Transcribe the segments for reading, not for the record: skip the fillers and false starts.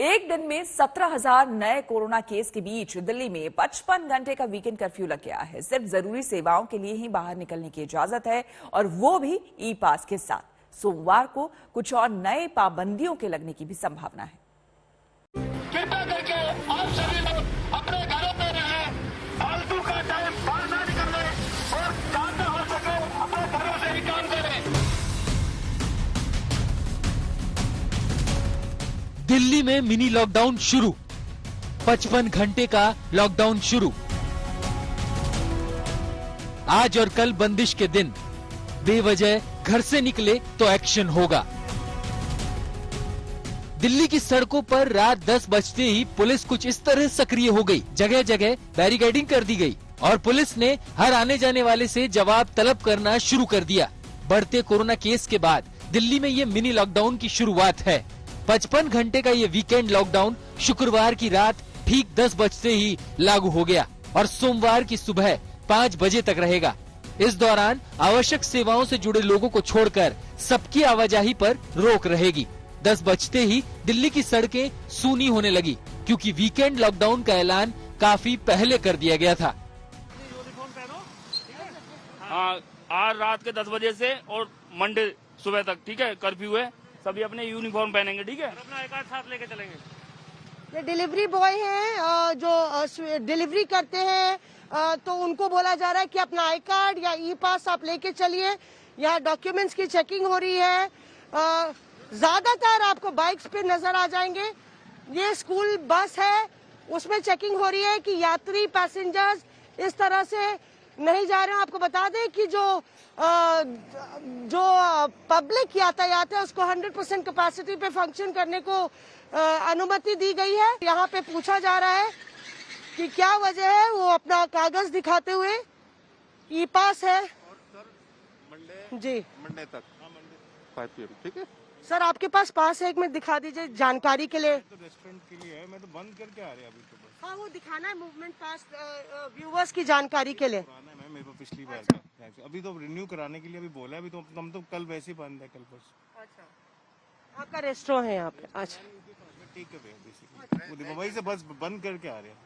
एक दिन में 17,000 नए कोरोना केस के बीच दिल्ली में 55 घंटे का वीकेंड कर्फ्यू लग गया है। सिर्फ जरूरी सेवाओं के लिए ही बाहर निकलने की इजाजत है और वो भी ई पास के साथ। सोमवार को कुछ और नए पाबंदियों के लगने की भी संभावना है। कृपया करके आप सभी लोग अपने घरों में रहें, फालतू का टाइम बाहर ना निकलें और काम ना हो सके अपने घरों से ही काम करें। दिल्ली में मिनी लॉकडाउन शुरू, 55 घंटे का लॉकडाउन शुरू। आज और कल बंदिश के दिन, बेवजह घर से निकले तो एक्शन होगा। दिल्ली की सड़कों पर रात 10 बजते ही पुलिस कुछ इस तरह सक्रिय हो गई। जगह जगह बैरिकेडिंग कर दी गई और पुलिस ने हर आने जाने वाले से जवाब तलब करना शुरू कर दिया। बढ़ते कोरोना केस के बाद दिल्ली में ये मिनी लॉकडाउन की शुरुआत है। 55 घंटे का ये वीकेंड लॉकडाउन शुक्रवार की रात ठीक 10 बजते ही लागू हो गया और सोमवार की सुबह 5 बजे तक रहेगा। इस दौरान आवश्यक सेवाओं से जुड़े लोगों को छोड़कर सबकी आवाजाही पर रोक रहेगी। 10 बजते ही दिल्ली की सड़कें सूनी होने लगी क्योंकि वीकेंड लॉकडाउन का ऐलान काफी पहले कर दिया गया था। हाँ, आज रात के 10 बजे से और मंडे सुबह तक, ठीक है, कर्फ्यू है। सभी अपने यूनिफॉर्म पहनेंगे, ठीक है, अपना एक आध साथ लेके चलेंगे। ये डिलीवरी बॉय हैं जो डिलीवरी करते हैं, तो उनको बोला जा रहा है कि अपना आई कार्ड या ई पास आप लेके चलिए। यहाँ डॉक्यूमेंट्स की चेकिंग हो रही है। ज्यादातर आपको बाइक्स पे नजर आ जाएंगे। ये स्कूल बस है, उसमें चेकिंग हो रही है कि यात्री पैसेंजर्स इस तरह से नहीं जा रहे हैं। आपको बता दें कि जो पब्लिक यातायात है उसको 100% कैपेसिटी पे फंक्शन करने को अनुमति दी गई है। यहाँ पे पूछा जा रहा है कि क्या वजह है, वो अपना कागज दिखाते हुए ई पास है। मंडे तक 5 PM, ठीक है सर, आपके पास पास है, एक मिनट दिखा दीजिए जानकारी के लिए। तो रेस्टोरेंट के लिए है, मैं तो बंद करके आ रहे अभी तो बस। हाँ, वो दिखाना है मूवमेंट पास व्यूअर्स की जानकारी के लिए। मेरे को पिछली बार का अभी तो रिन्यू कराने के लिए अभी बोला है। अभी तो हम तो कल वैसे ही बंद है, कल परसों। अच्छा, आपका रेस्टोरेंट है यहाँ पे? अच्छा, ठीक है भैया, बेसिकली वही से बस बंद करके आ रहे हैं।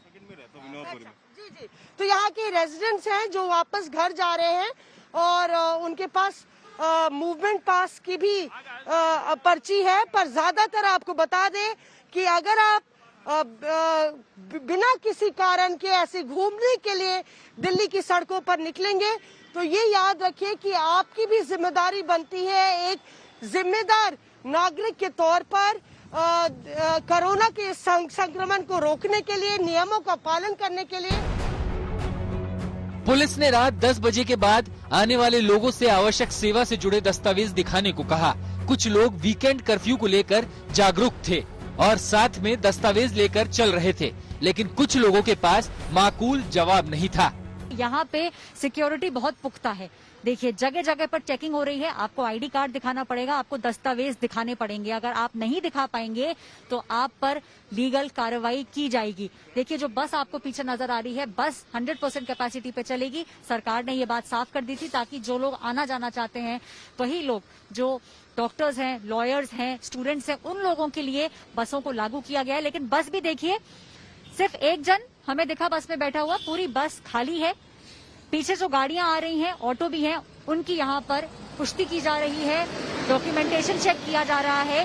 सेकंड में रहता हूँ विनोदपुर में। जी। तो यहाँ के रेजिडेंट्स हैं जो वापस घर जा रहे हैं और उनके पास मूवमेंट पास की भी पर्ची है। पर ज्यादातर आपको बता दें कि अगर आप बिना किसी कारण के ऐसे घूमने के लिए दिल्ली की सड़कों पर निकलेंगे तो ये याद रखिए कि आपकी भी जिम्मेदारी बनती है एक जिम्मेदार नागरिक के तौर पर कोरोना के संक्रमण को रोकने के लिए, नियमों का पालन करने के लिए। पुलिस ने रात 10 बजे के बाद आने वाले लोगों से आवश्यक सेवा से जुड़े दस्तावेज दिखाने को कहा। कुछ लोग वीकेंड कर्फ्यू को लेकर जागरूक थे और साथ में दस्तावेज लेकर चल रहे थे, लेकिन कुछ लोगों के पास माकूल जवाब नहीं था। यहाँ पे सिक्योरिटी बहुत पुख्ता है। देखिए, जगह जगह पर चेकिंग हो रही है। आपको आईडी कार्ड दिखाना पड़ेगा, आपको दस्तावेज दिखाने पड़ेंगे। अगर आप नहीं दिखा पाएंगे तो आप पर लीगल कार्रवाई की जाएगी। देखिए, जो बस आपको पीछे नजर आ रही है, बस 100% कैपेसिटी पे चलेगी। सरकार ने ये बात साफ कर दी थी ताकि जो लोग आना जाना चाहते हैं, वही लोग जो डॉक्टर्स हैं, लॉयर्स हैं, स्टूडेंट्स हैं, उन लोगों के लिए बसों को लागू किया गया है। लेकिन बस भी देखिए, सिर्फ एक जन हमें दिखा बस में बैठा हुआ, पूरी बस खाली है। पीछे जो गाड़ियां आ रही हैं, ऑटो भी हैं, उनकी यहाँ पर पुष्टि की जा रही है, डॉक्यूमेंटेशन चेक किया जा रहा है।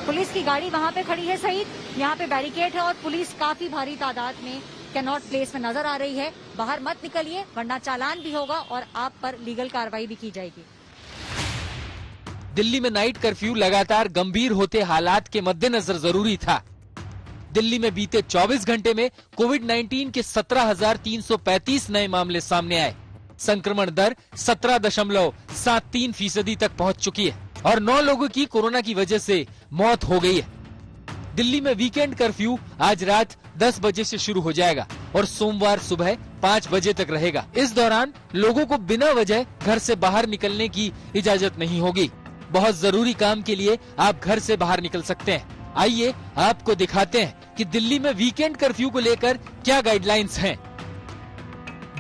पुलिस की गाड़ी वहाँ पे खड़ी है सहित, यहाँ पे बैरिकेड है और पुलिस काफी भारी तादाद में कैनॉट प्लेस में नजर आ रही है। बाहर मत निकलिए वरना चालान भी होगा और आप पर लीगल कार्रवाई भी की जाएगी। दिल्ली में नाइट कर्फ्यू लगातार गंभीर होते हालात के मद्देनजर जरूरी था। दिल्ली में बीते 24 घंटे में कोविड-19 के 17,335 नए मामले सामने आए। संक्रमण दर 17.73% तक पहुंच चुकी है और 9 लोगों की कोरोना की वजह से मौत हो गई है। दिल्ली में वीकेंड कर्फ्यू आज रात 10 बजे से शुरू हो जाएगा और सोमवार सुबह 5 बजे तक रहेगा। इस दौरान लोगों को बिना वजह घर से बाहर निकलने की इजाजत नहीं होगी। बहुत जरूरी काम के लिए आप घर से बाहर निकल सकते हैं। आइए आपको दिखाते हैं कि दिल्ली में वीकेंड कर्फ्यू को लेकर क्या गाइडलाइंस हैं।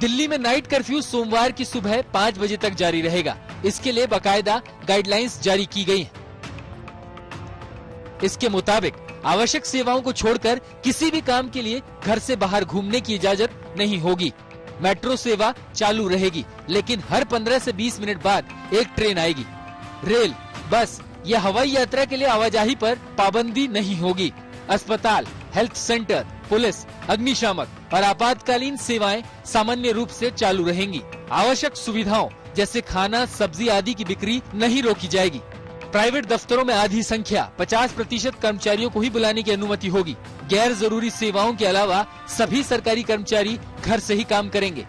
दिल्ली में नाइट कर्फ्यू सोमवार की सुबह 5 बजे तक जारी रहेगा। इसके लिए बाकायदा गाइडलाइंस जारी की गई हैं। इसके मुताबिक आवश्यक सेवाओं को छोड़कर किसी भी काम के लिए घर से बाहर घूमने की इजाजत नहीं होगी। मेट्रो सेवा चालू रहेगी, लेकिन हर 15 से 20 मिनट बाद एक ट्रेन आएगी। रेल, बस या हवाई यात्रा के लिए आवाजाही पर पाबंदी नहीं होगी। अस्पताल, हेल्थ सेंटर, पुलिस, अग्निशामक और आपातकालीन सेवाएं सामान्य रूप से चालू रहेंगी। आवश्यक सुविधाओं जैसे खाना, सब्जी आदि की बिक्री नहीं रोकी जाएगी। प्राइवेट दफ्तरों में आधी संख्या 50% कर्मचारियों को ही बुलाने की अनुमति होगी। गैर जरूरी सेवाओं के अलावा सभी सरकारी कर्मचारी घर से ही काम करेंगे।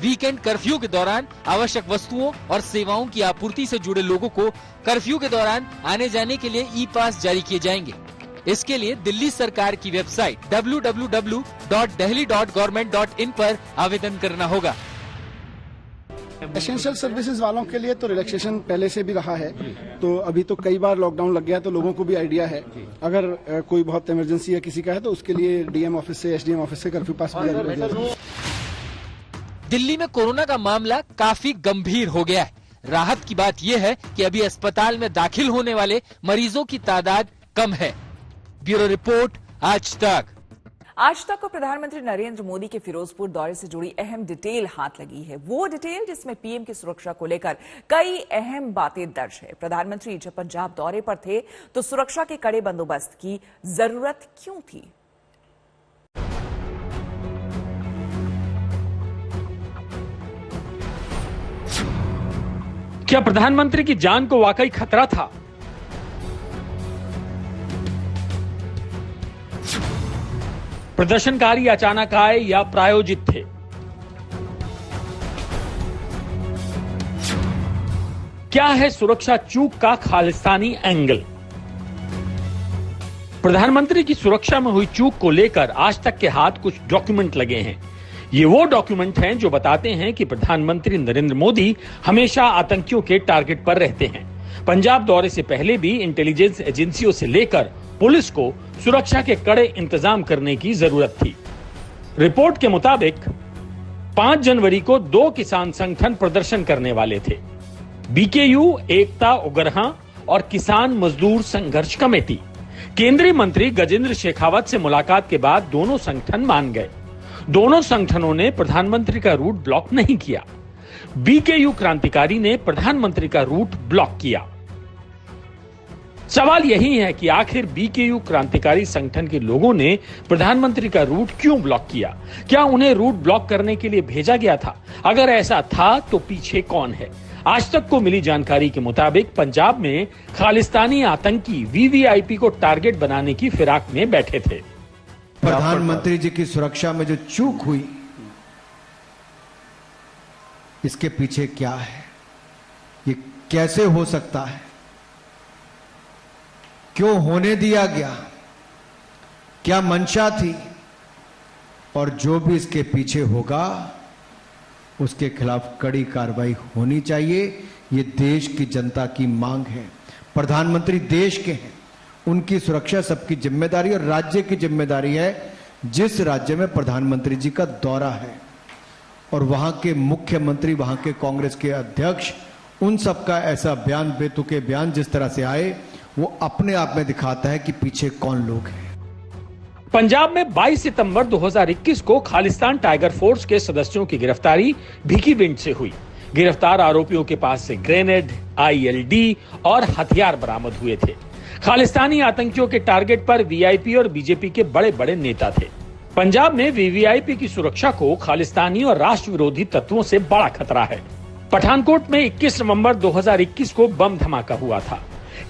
वीकेंड कर्फ्यू के दौरान आवश्यक वस्तुओं और सेवाओं की आपूर्ति से जुड़े लोगों को कर्फ्यू के दौरान आने जाने के लिए ई पास जारी किए जाएंगे। इसके लिए दिल्ली सरकार की वेबसाइट www.delhi.government.in पर आवेदन करना होगा। एसेंशियल सर्विसेज वालों के लिए तो रिलैक्सेशन पहले से भी रहा है, तो अभी तो कई बार लॉकडाउन लग गया है, तो लोगों को भी आइडिया है। अगर कोई बहुत इमरजेंसी है किसी का है तो उसके लिए डीएम ऑफिस से, एसडीएम ऑफिस से कर्फ्यू पास भी जारी किया जाए। दिल्ली में कोरोना का मामला काफी गंभीर हो गया है। राहत की बात यह है कि अभी अस्पताल में दाखिल होने वाले मरीजों की तादाद कम है। ब्यूरो रिपोर्ट, आज तक। आज तक को प्रधानमंत्री नरेंद्र मोदी के फिरोजपुर दौरे से जुड़ी अहम डिटेल हाथ लगी है। वो डिटेल जिसमें पीएम की सुरक्षा को लेकर कई अहम बातें दर्ज है। प्रधानमंत्री जब पंजाब दौरे पर थे तो सुरक्षा के कड़े बंदोबस्त की जरूरत क्यों थी? क्या प्रधानमंत्री की जान को वाकई खतरा था? प्रदर्शनकारी अचानक आए या प्रायोजित थे? क्या है सुरक्षा चूक का खालिस्तानी एंगल? प्रधानमंत्री की सुरक्षा में हुई चूक को लेकर आज तक के हाथ कुछ डॉक्यूमेंट लगे हैं। ये वो डॉक्यूमेंट हैं जो बताते हैं कि प्रधानमंत्री नरेंद्र मोदी हमेशा आतंकियों के टारगेट पर रहते हैं। पंजाब दौरे से पहले भी इंटेलिजेंस एजेंसियों से लेकर पुलिस को सुरक्षा के कड़े इंतजाम करने की जरूरत थी। रिपोर्ट के मुताबिक 5 जनवरी को 2 किसान संगठन प्रदर्शन करने वाले थे। बीकेयू, एकता उगरहा और किसान मजदूर संघर्ष कमेटी। केंद्रीय मंत्री गजेंद्र शेखावत से मुलाकात के बाद दोनों संगठन मान गए। दोनों संगठनों ने प्रधानमंत्री का रूट ब्लॉक नहीं किया। बीकेयू क्रांतिकारी ने प्रधानमंत्री का रूट ब्लॉक किया। सवाल यही है कि आखिर बीकेयू क्रांतिकारी संगठन के लोगों ने प्रधानमंत्री का रूट क्यों ब्लॉक किया? क्या उन्हें रूट ब्लॉक करने के लिए भेजा गया था? अगर ऐसा था तो पीछे कौन है? आज तक को मिली जानकारी के मुताबिक पंजाब में खालिस्तानी आतंकी वीवीआईपी को टारगेट बनाने की फिराक में बैठे थे। प्रधानमंत्री जी की सुरक्षा में जो चूक हुई, इसके पीछे क्या है? ये कैसे हो सकता है? क्यों होने दिया गया? क्या मंशा थी? और जो भी इसके पीछे होगा उसके खिलाफ कड़ी कार्रवाई होनी चाहिए। ये देश की जनता की मांग है। प्रधानमंत्री देश के हैं, उनकी सुरक्षा सबकी जिम्मेदारी और राज्य की जिम्मेदारी है। जिस राज्य में प्रधानमंत्री जी का दौरा है और वहां के मुख्यमंत्री, वहां के कांग्रेस के अध्यक्ष, उन सबका ऐसा बयान, बेतुके बयान जिस तरह से आए, वो अपने आप में दिखाता है कि पीछे कौन लोग हैं। पंजाब में 22 सितंबर 2021 को खालिस्तान टाइगर फोर्स के सदस्यों की गिरफ्तारी भिकीविंड से हुई। गिरफ्तार आरोपियों के पास से ग्रेनेड, आईएलडी और हथियार बरामद हुए थे। खालिस्तानी आतंकियों के टारगेट पर वीआईपी और बीजेपी के बड़े बड़े नेता थे। पंजाब में वीवीआईपी की सुरक्षा को खालिस्तानी और राष्ट्र विरोधी तत्वों से बड़ा खतरा है। पठानकोट में 21 नवंबर 2021 को बम धमाका हुआ था।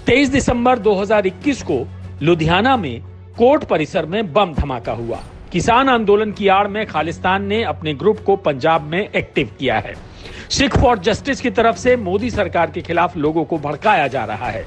23 दिसंबर 2021 को लुधियाना में कोर्ट परिसर में बम धमाका हुआ। किसान आंदोलन की आड़ में खालिस्तान ने अपने ग्रुप को पंजाब में एक्टिव किया है। सिख फॉर जस्टिस की तरफ से मोदी सरकार के खिलाफ लोगों को भड़काया जा रहा है।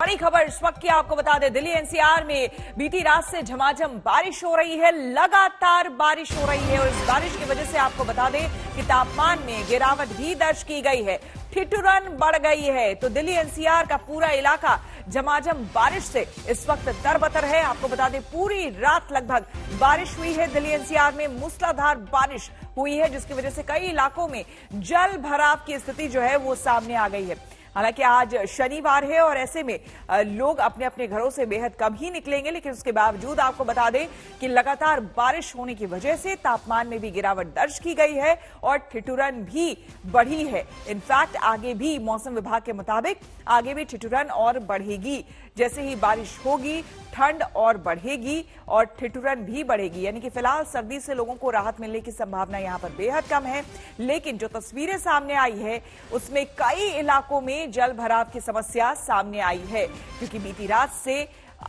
बड़ी खबर इस वक्त की आपको बता दें, दिल्ली एनसीआर में बीती रात से झमाझम बारिश हो रही है। लगातार बारिश हो रही है और इस बारिश की वजह से आपको बता दें कि तापमान में गिरावट भी दर्ज की गई है। ठिठुरन बढ़ गई है। तो दिल्ली एनसीआर का पूरा इलाका झमाझम बारिश से इस वक्त तरबतर है। आपको बता दें पूरी रात लगभग बारिश हुई है। दिल्ली एनसीआर में मूसलाधार बारिश हुई है जिसकी वजह से कई इलाकों में जल भराव की स्थिति जो है वो सामने आ गई है। हालांकि आज शनिवार है और ऐसे में लोग अपने अपने घरों से बेहद कम ही निकलेंगे, लेकिन उसके बावजूद आपको बता दें कि लगातार बारिश होने की वजह से तापमान में भी गिरावट दर्ज की गई है और ठिठुरन भी बढ़ी है। इनफैक्ट आगे भी मौसम विभाग के मुताबिक आगे भी ठिठुरन और बढ़ेगी। जैसे ही बारिश होगी ठंड और बढ़ेगी और ठिठुरन भी बढ़ेगी, यानी कि फिलहाल सर्दी से लोगों को राहत मिलने की संभावना यहां पर बेहद कम है। लेकिन जो तस्वीरें सामने आई है उसमें कई इलाकों में जल भराव की समस्या सामने आई है, क्योंकि बीती रात से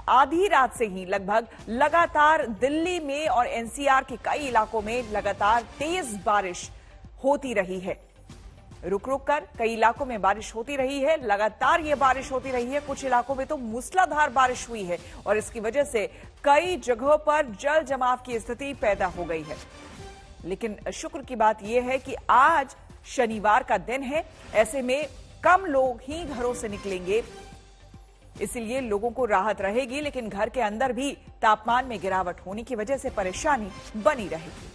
आधी रात से ही लगभग लगातार दिल्ली में और एनसीआर के कई इलाकों में लगातार तेज बारिश होती रही है। रुक रुक कर कई इलाकों में बारिश होती रही है, लगातार ये बारिश होती रही है। कुछ इलाकों में तो मूसलाधार बारिश हुई है और इसकी वजह से कई जगहों पर जल जमाव की स्थिति पैदा हो गई है। लेकिन शुक्र की बात यह है कि आज शनिवार का दिन है, ऐसे में कम लोग ही घरों से निकलेंगे, इसलिए लोगों को राहत रहेगी। लेकिन घर के अंदर भी तापमान में गिरावट होने की वजह से परेशानी बनी रहेगी।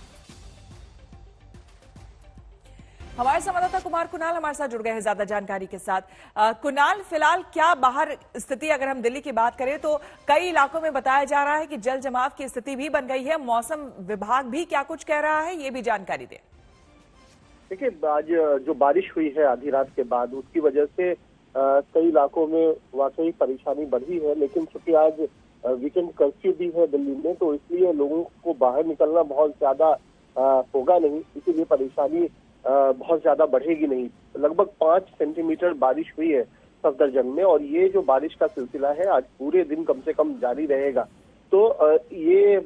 हमारे संवाददाता कुमार कुणाल हमारे साथ जुड़ गए हैं ज्यादा जानकारी के साथ। कुणाल, फिलहाल क्या बाहर स्थिति, अगर हम दिल्ली की बात करें तो कई इलाकों में बताया जा रहा है कि जल जमाव की स्थिति भी बन गई है। मौसम विभाग भी क्या कुछ कह रहा है, ये भी जानकारी दें। देखिए, आज जो बारिश हुई है आधी रात के बाद, उसकी वजह से कई इलाकों में वाकई परेशानी बढ़ी है। लेकिन चूंकि आज वीकेंड कर्फ्यू भी है दिल्ली में, तो इसलिए लोगों को बाहर निकलना बहुत ज्यादा होगा नहीं, इसीलिए परेशानी बहुत ज्यादा बढ़ेगी नहीं। लगभग 5 सेंटीमीटर बारिश हुई है सफदरजंग में और ये जो बारिश का सिलसिला है आज पूरे दिन कम से कम जारी रहेगा। तो ये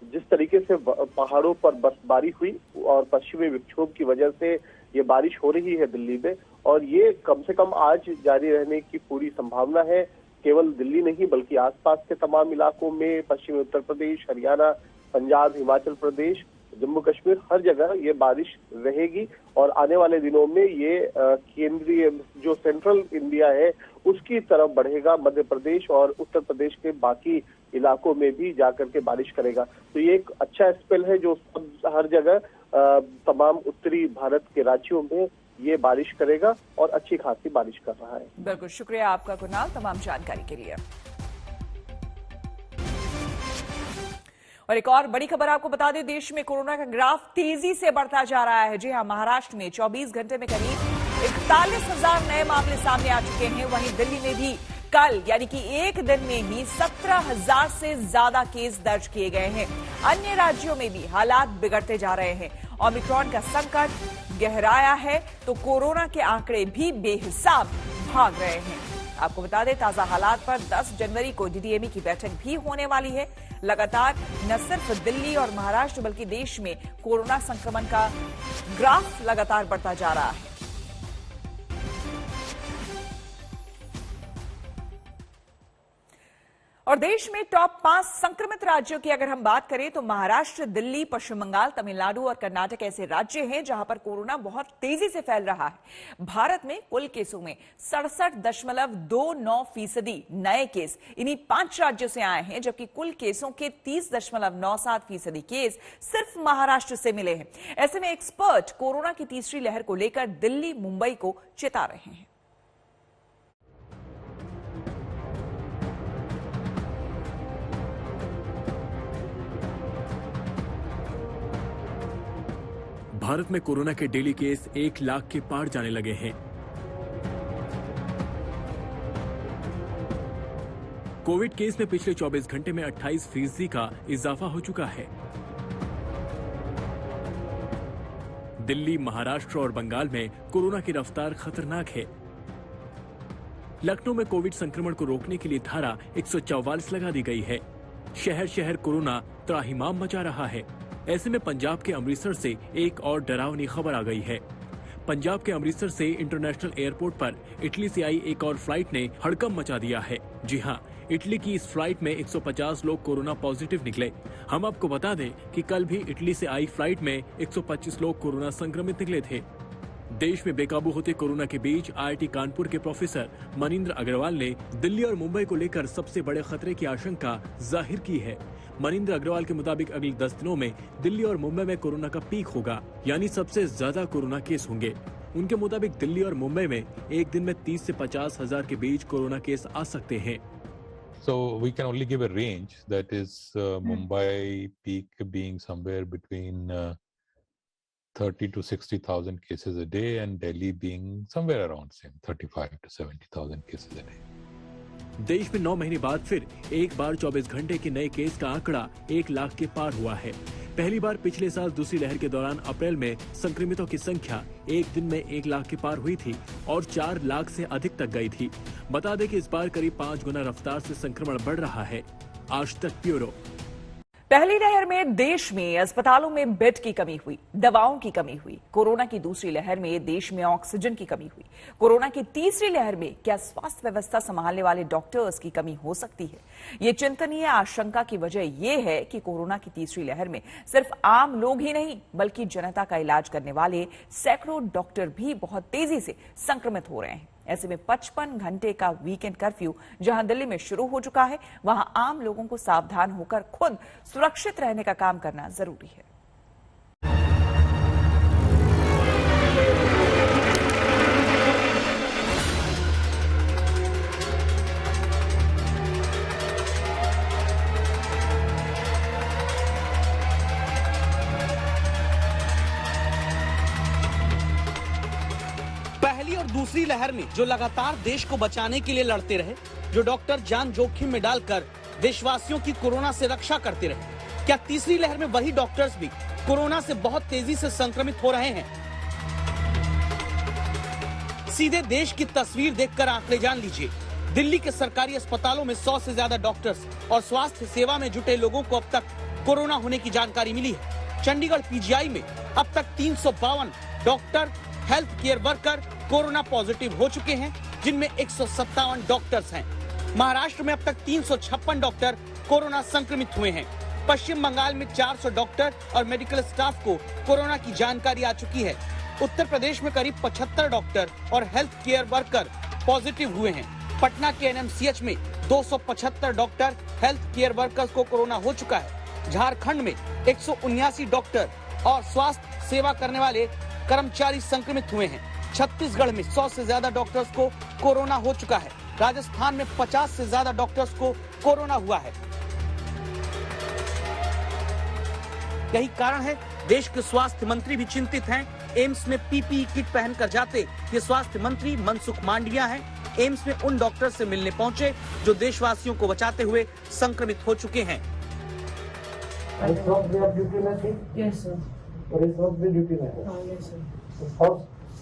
जिस तरीके से पहाड़ों पर बर्फबारी हुई और पश्चिमी विक्षोभ की वजह से ये बारिश हो रही है दिल्ली में, और ये कम से कम आज जारी रहने की पूरी संभावना है। केवल दिल्ली नहीं बल्कि आसपास के तमाम इलाकों में, पश्चिमी उत्तर प्रदेश, हरियाणा, पंजाब, हिमाचल प्रदेश, जम्मू कश्मीर, हर जगह ये बारिश रहेगी। और आने वाले दिनों में ये केंद्रीय जो सेंट्रल इंडिया है उसकी तरफ बढ़ेगा, मध्य प्रदेश और उत्तर प्रदेश के बाकी इलाकों में भी जाकर के बारिश करेगा। तो ये एक अच्छा स्पेल है जो हर जगह तमाम उत्तरी भारत के राज्यों में ये बारिश करेगा और अच्छी खासी बारिश कर रहा है। बिल्कुल, शुक्रिया आपका कुणाल तमाम जानकारी के लिए। और एक और बड़ी खबर आपको बता दें, देश में कोरोना का ग्राफ तेजी से बढ़ता जा रहा है। जी हां, महाराष्ट्र में 24 घंटे में करीब 41,000 नए मामले सामने आ चुके हैं। वहीं दिल्ली में भी कल यानी कि एक दिन में ही 17,000 से ज्यादा केस दर्ज किए गए हैं। अन्य राज्यों में भी हालात बिगड़ते जा रहे हैं। ओमिक्रॉन का संकट गहराया है तो कोरोना के आंकड़े भी बेहिसाब भाग रहे हैं। आपको बता दें, ताजा हालात पर 10 जनवरी को डीडीएमई की बैठक भी होने वाली है। लगातार न सिर्फ दिल्ली और महाराष्ट्र बल्कि देश में कोरोना संक्रमण का ग्राफ लगातार बढ़ता जा रहा है। और देश में टॉप 5 संक्रमित राज्यों की अगर हम बात करें तो महाराष्ट्र, दिल्ली, पश्चिम बंगाल, तमिलनाडु और कर्नाटक ऐसे राज्य हैं जहां पर कोरोना बहुत तेजी से फैल रहा है। भारत में कुल केसों में 67.29% नए केस इन्हीं 5 राज्यों से आए हैं, जबकि कुल केसों के 30.97% केस सिर्फ महाराष्ट्र से मिले हैं। ऐसे में एक्सपर्ट कोरोना की तीसरी लहर को लेकर दिल्ली, मुंबई को चेता रहे हैं। भारत में कोरोना के डेली केस 1 लाख के पार जाने लगे हैं। कोविड केस में पिछले 24 घंटे में 28% का इजाफा हो चुका है। दिल्ली, महाराष्ट्र और बंगाल में कोरोना की रफ्तार खतरनाक है। लखनऊ में कोविड संक्रमण को रोकने के लिए धारा 144 लगा दी गई है। शहर शहर कोरोना त्राहिमाम मचा रहा है। ऐसे में पंजाब के अमृतसर से एक और डरावनी खबर आ गई है। पंजाब के अमृतसर से इंटरनेशनल एयरपोर्ट पर इटली से आई एक और फ्लाइट ने हड़कंप मचा दिया है। जी हां, इटली की इस फ्लाइट में 150 लोग कोरोना पॉजिटिव निकले। हम आपको बता दें कि कल भी इटली से आई फ्लाइट में 125 लोग कोरोना संक्रमित निकले थे। देश में बेकाबू होते कोरोना के बीच IIT कानपुर के प्रोफेसर मनिंद्र अग्रवाल ने दिल्ली और मुंबई को लेकर सबसे बड़े खतरे की आशंका जाहिर की है। मनिंद्र अग्रवाल के मुताबिक अगले 10 दिनों में दिल्ली और मुंबई में कोरोना का पीक होगा, यानी सबसे ज्यादा कोरोना केस होंगे। उनके मुताबिक दिल्ली और मुंबई में एक दिन में 30 से 50 हजार के बीच कोरोना केस आ सकते हैं। So we can only give a range, that is Mumbai peak being somewhere between 30 to 60,000 cases a day and Delhi being somewhere around same 35 to 70,000 cases a day. देश में 9 महीने बाद फिर एक बार 24 घंटे के नए केस का आंकड़ा 1 लाख के पार हुआ है। पहली बार पिछले साल दूसरी लहर के दौरान अप्रैल में संक्रमितों की संख्या एक दिन में 1 लाख के पार हुई थी और 4 लाख से अधिक तक गई थी। बता दें कि इस बार करीब 5 गुना रफ्तार से संक्रमण बढ़ रहा है। आज तक ब्यूरो। पहली लहर में देश में अस्पतालों में बेड की कमी हुई, दवाओं की कमी हुई। कोरोना की दूसरी लहर में देश में ऑक्सीजन की कमी हुई। कोरोना की तीसरी लहर में क्या स्वास्थ्य व्यवस्था संभालने वाले डॉक्टर्स की कमी हो सकती है? ये चिंतनीय आशंका की वजह यह है कि कोरोना की तीसरी लहर में सिर्फ आम लोग ही नहीं बल्कि जनता का इलाज करने वाले सैकड़ों डॉक्टर भी बहुत तेजी से संक्रमित हो रहे हैं। ऐसे में 55 घंटे का वीकेंड कर्फ्यू जहां दिल्ली में शुरू हो चुका है, वहां आम लोगों को सावधान होकर खुद सुरक्षित रहने का काम करना जरूरी है। दूसरी लहर में जो लगातार देश को बचाने के लिए लड़ते रहे, जो डॉक्टर जान जोखिम में डालकर देशवासियों की कोरोना से रक्षा करते रहे, क्या तीसरी लहर में वही डॉक्टर्स भी कोरोना से बहुत तेजी से संक्रमित हो रहे हैं? सीधे देश की तस्वीर देखकर आंकड़े जान लीजिए। दिल्ली के सरकारी अस्पतालों में 100 से ज्यादा डॉक्टर्स और स्वास्थ्य सेवा में जुटे लोगों को अब तक कोरोना होने की जानकारी मिली है। चंडीगढ़ पीजीआई में अब तक 352 doctor, health care worker corona positive हो चुके हैं, जिनमें 157 डॉक्टर्स हैं। महाराष्ट्र में अब तक 356 डॉक्टर कोरोना संक्रमित हुए हैं। पश्चिम बंगाल में 400 डॉक्टर और मेडिकल स्टाफ को कोरोना की जानकारी आ चुकी है। उत्तर प्रदेश में करीब 75 डॉक्टर और हेल्थ केयर वर्कर पॉजिटिव हुए हैं। पटना के एनएमसीएच में 275 डॉक्टर, हेल्थ केयर वर्कर्स को कोरोना हो चुका है। झारखंड में 179 डॉक्टर और स्वास्थ्य सेवा करने वाले कर्मचारी संक्रमित हुए हैं। छत्तीसगढ़ में 100 से ज्यादा डॉक्टर्स को कोरोना हो चुका है। राजस्थान में 50 से ज्यादा डॉक्टर्स को कोरोना हुआ है। यही कारण है देश के स्वास्थ्य मंत्री भी चिंतित हैं। एम्स में पीपीई किट पहनकर जाते ये स्वास्थ्य मंत्री मनसुख मांडविया हैं। एम्स में उन डॉक्टर से मिलने पहुंचे जो देशवासियों को बचाते हुए संक्रमित हो चुके हैं।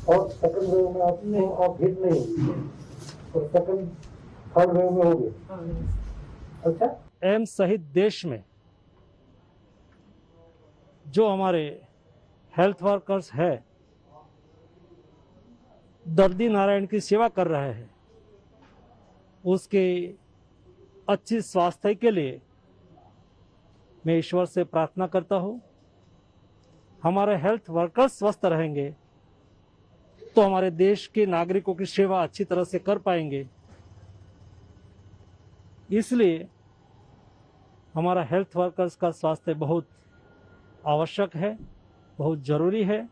और सेकंड वेव में आप हिट नहीं होगी और सेकंड थर्ड वेव में होगी। अच्छा, एम्स सहित देश में जो हमारे हेल्थ वर्कर्स है, दर्दी नारायण की सेवा कर रहे हैं, उसके अच्छी स्वास्थ्य के लिए मैं ईश्वर से प्रार्थना करता हूं। हमारे हेल्थ वर्कर्स स्वस्थ रहेंगे तो हमारे देश के नागरिकों की सेवा अच्छी तरह से कर पाएंगे। इसलिए हमारा हेल्थ वर्कर्स का स्वास्थ्य बहुत आवश्यक है, बहुत जरूरी है।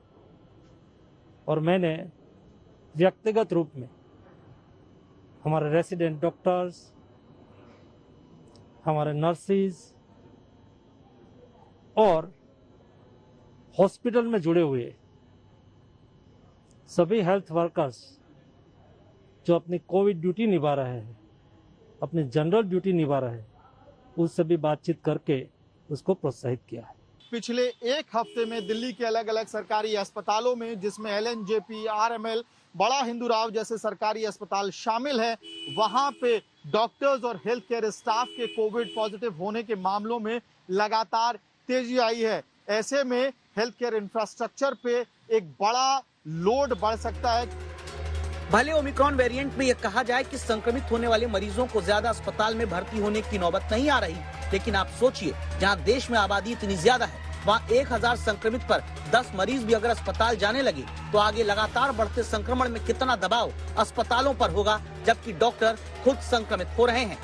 और मैंने व्यक्तिगत रूप में हमारे रेसिडेंट डॉक्टर्स, हमारे नर्सेज और हॉस्पिटल में जुड़े हुए सभी हेल्थ वर्कर्स जो अपनी कोविड ड्यूटी निभा रहे हैं, अपनी जनरल ड्यूटी निभा रहे हैं, उससे भी बातचीत करके उसको प्रोत्साहित किया है। पिछले एक हफ्ते में दिल्ली के अलग अलग सरकारी अस्पतालों में, जिसमें एलएनजेपी, आरएमएल, बड़ा हिंदूराव जैसे सरकारी अस्पताल शामिल है, वहां पे डॉक्टर्स और हेल्थ केयर स्टाफ के कोविड पॉजिटिव होने के मामलों में लगातार तेजी आई है। ऐसे में हेल्थ केयर इंफ्रास्ट्रक्चर पे एक बड़ा लोड बढ़ सकता है। भले ओमिक्रॉन वेरिएंट में यह कहा जाए कि संक्रमित होने वाले मरीजों को ज्यादा अस्पताल में भर्ती होने की नौबत नहीं आ रही, लेकिन आप सोचिए, जहां देश में आबादी इतनी ज्यादा है, वहां 1000 संक्रमित पर 10 मरीज भी अगर अस्पताल जाने लगे तो आगे लगातार बढ़ते संक्रमण में कितना दबाव अस्पतालों पर होगा, जबकि डॉक्टर खुद संक्रमित हो रहे हैं।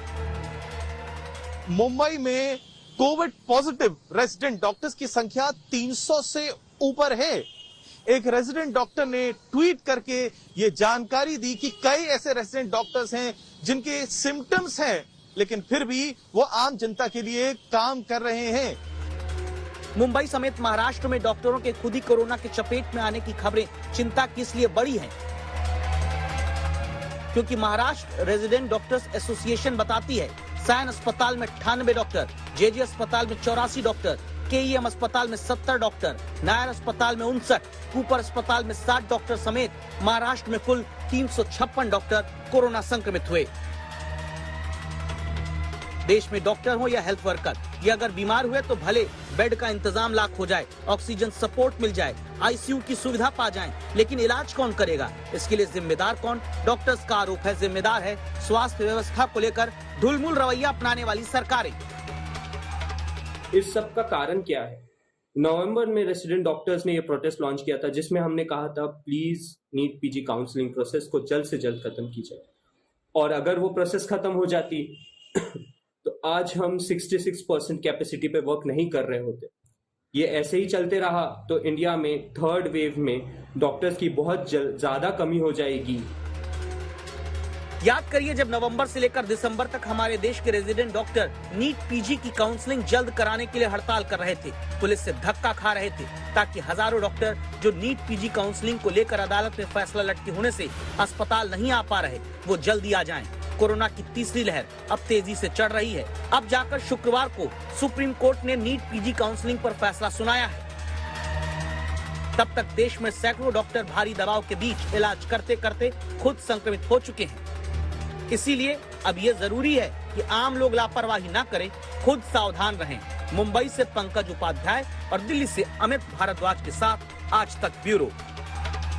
मुंबई में कोविड पॉजिटिव रेजिडेंट डॉक्टर्स की संख्या 300 से ऊपर है। एक रेजिडेंट डॉक्टर ने ट्वीट करके ये जानकारी दी कि कई ऐसे रेजिडेंट डॉक्टर्स हैं जिनके सिम्टम्स हैं, लेकिन फिर भी वो आम जनता के लिए काम कर रहे हैं। मुंबई समेत महाराष्ट्र में डॉक्टरों के खुद ही कोरोना के चपेट में आने की खबरें चिंता की इसलिए बड़ी हैं, क्योंकि महाराष्ट्र रेजिडेंट डॉक्टर्स एसोसिएशन बताती है सायन अस्पताल में 98 डॉक्टर, जेजे अस्पताल में 84 डॉक्टर, केईएम अस्पताल में 70 डॉक्टर, नायर अस्पताल में 59, कूपर अस्पताल में 60 डॉक्टर समेत महाराष्ट्र में कुल 356 डॉक्टर कोरोना संक्रमित हुए। देश में डॉक्टर हो या हेल्थ वर्कर, ये अगर बीमार हुए तो भले बेड का इंतजाम लाख हो जाए, ऑक्सीजन सपोर्ट मिल जाए, आईसीयू की सुविधा पा जाएं, लेकिन इलाज कौन करेगा? इसके लिए जिम्मेदार कौन? डॉक्टर्स का आरोप है जिम्मेदार है स्वास्थ्य व्यवस्था को लेकर ढुलमुल रवैया अपनाने वाली सरकारें। इस सब का कारण क्या है? नवंबर में रेसिडेंट डॉक्टर्स ने ये प्रोटेस्ट लॉन्च किया था, जिसमें हमने कहा था please NEET PG counselling process को जल्द से जल्द खत्म कीजिए, और अगर वो प्रोसेस खत्म हो जाती तो आज हम 66% कैपेसिटी पे वर्क नहीं कर रहे होते। ये ऐसे ही चलते रहा तो इंडिया में थर्ड वेव में डॉक्टर्स की बहुत ज्यादा कमी हो जाएगी। याद करिए, जब नवंबर से लेकर दिसंबर तक हमारे देश के रेजिडेंट डॉक्टर नीट पीजी की काउंसलिंग जल्द कराने के लिए हड़ताल कर रहे थे, पुलिस से धक्का खा रहे थे, ताकि हजारों डॉक्टर जो नीट पीजी काउंसलिंग को लेकर अदालत में फैसला लटके होने से अस्पताल नहीं आ पा रहे, वो जल्दी आ जाएं। कोरोना की तीसरी लहर अब तेजी से चढ़ रही है। अब जाकर शुक्रवार को सुप्रीम कोर्ट ने नीट पीजी काउंसलिंग पर फैसला सुनाया है। तब तक देश में सैकड़ों डॉक्टर भारी दबाव के बीच इलाज करते करते खुद संक्रमित हो चुके हैं। इसीलिए अब ये जरूरी है कि आम लोग लापरवाही न करें, खुद सावधान रहें। मुंबई से पंकज उपाध्याय और दिल्ली से अमित भारद्वाज के साथ आज तक ब्यूरो।